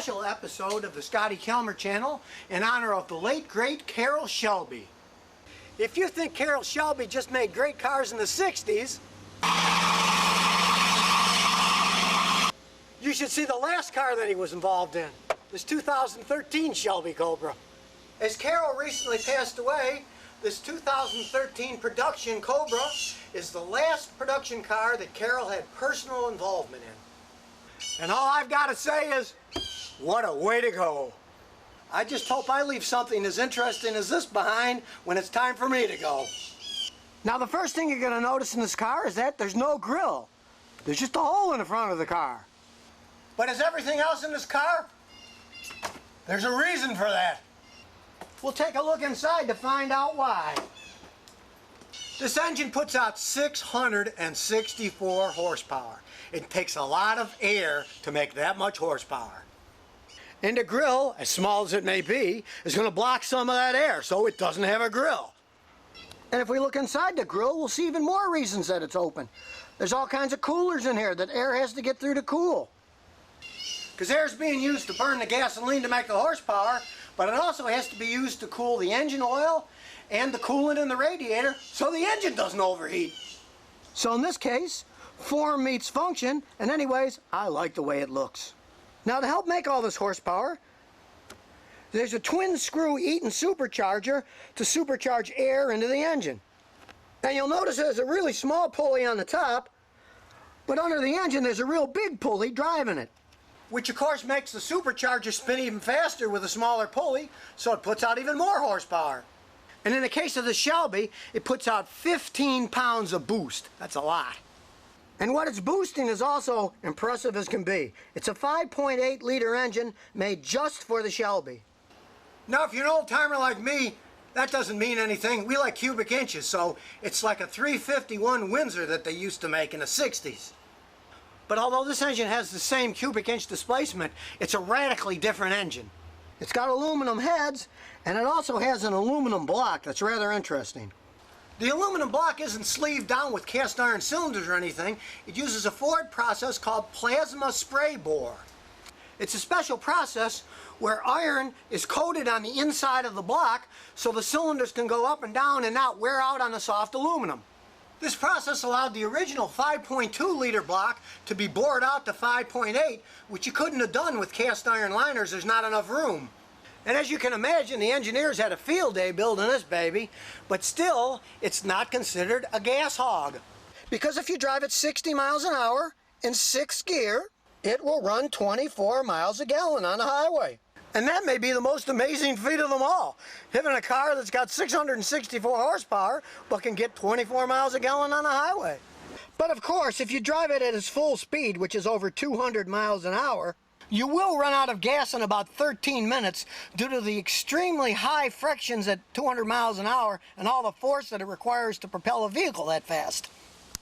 special episode of the Scotty Kilmer channel in honor of the late, great Caroll Shelby. If you think Caroll Shelby just made great cars in the 60s, you should see the last car that he was involved in, this 2013 Shelby Cobra. As Caroll recently passed away, this 2013 production Cobra is the last production car that Caroll had personal involvement in. And all I've got to say is, what a way to go. I just hope I leave something as interesting as this behind when it's time for me to go. Now the first thing you're going to notice in this car is that there's no grille. There's just a hole in the front of the car. But as everything else in this car, there's a reason for that. We'll take a look inside to find out why. This engine puts out 664 horsepower. It takes a lot of air to make that much horsepower. And the grill, as small as it may be, is going to block some of that air, so it doesn't have a grill. And if we look inside the grill, we'll see even more reasons that it's open. There's all kinds of coolers in here that air has to get through to cool. Because air is being used to burn the gasoline to make the horsepower, but it also has to be used to cool the engine oil and the coolant in the radiator so the engine doesn't overheat. So in this case, form meets function, and anyways, I like the way it looks. Now to help make all this horsepower, there's a twin screw Eaton supercharger to supercharge air into the engine. And you'll notice there's a really small pulley on the top, but under the engine there's a real big pulley driving it. Which of course makes the supercharger spin even faster with a smaller pulley, so it puts out even more horsepower. And in the case of the Shelby, it puts out 15 pounds of boost. That's a lot. And what it's boosting is also impressive as can be. It's a 5.8 liter engine made just for the Shelby. Now if you're an old timer like me, that doesn't mean anything. We like cubic inches, so it's like a 351 Windsor that they used to make in the 60s. But although this engine has the same cubic inch displacement, it's a radically different engine. It's got aluminum heads, and it also has an aluminum block that's rather interesting. The aluminum block isn't sleeved down with cast iron cylinders or anything. It uses a Ford process called plasma spray bore. It's a special process where iron is coated on the inside of the block so the cylinders can go up and down and not wear out on the soft aluminum. This process allowed the original 5.2 liter block to be bored out to 5.8, which you couldn't have done with cast iron liners. There's not enough room. And as you can imagine, the engineers had a field day building this baby, but still, it's not considered a gas hog. Because if you drive at 60 miles an hour in 6th gear, it will run 24 miles a gallon on the highway. And that may be the most amazing feat of them all. Having a car that's got 664 horsepower, but can get 24 miles a gallon on the highway. But of course, if you drive it at its full speed, which is over 200 miles an hour, you will run out of gas in about 13 minutes due to the extremely high frictions at 200 miles an hour and all the force that it requires to propel a vehicle that fast.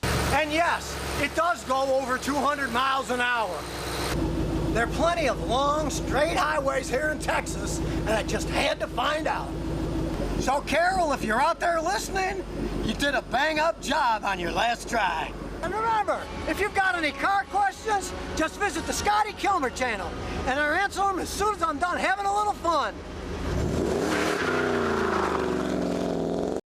And yes, it does go over 200 miles an hour. There are plenty of long, straight highways here in Texas, and I just had to find out. So Caroll, if you're out there listening, you did a bang-up job on your last try. And remember, if you've got any car questions, just visit the Scotty Kilmer channel, and I'll answer them as soon as I'm done having a little fun.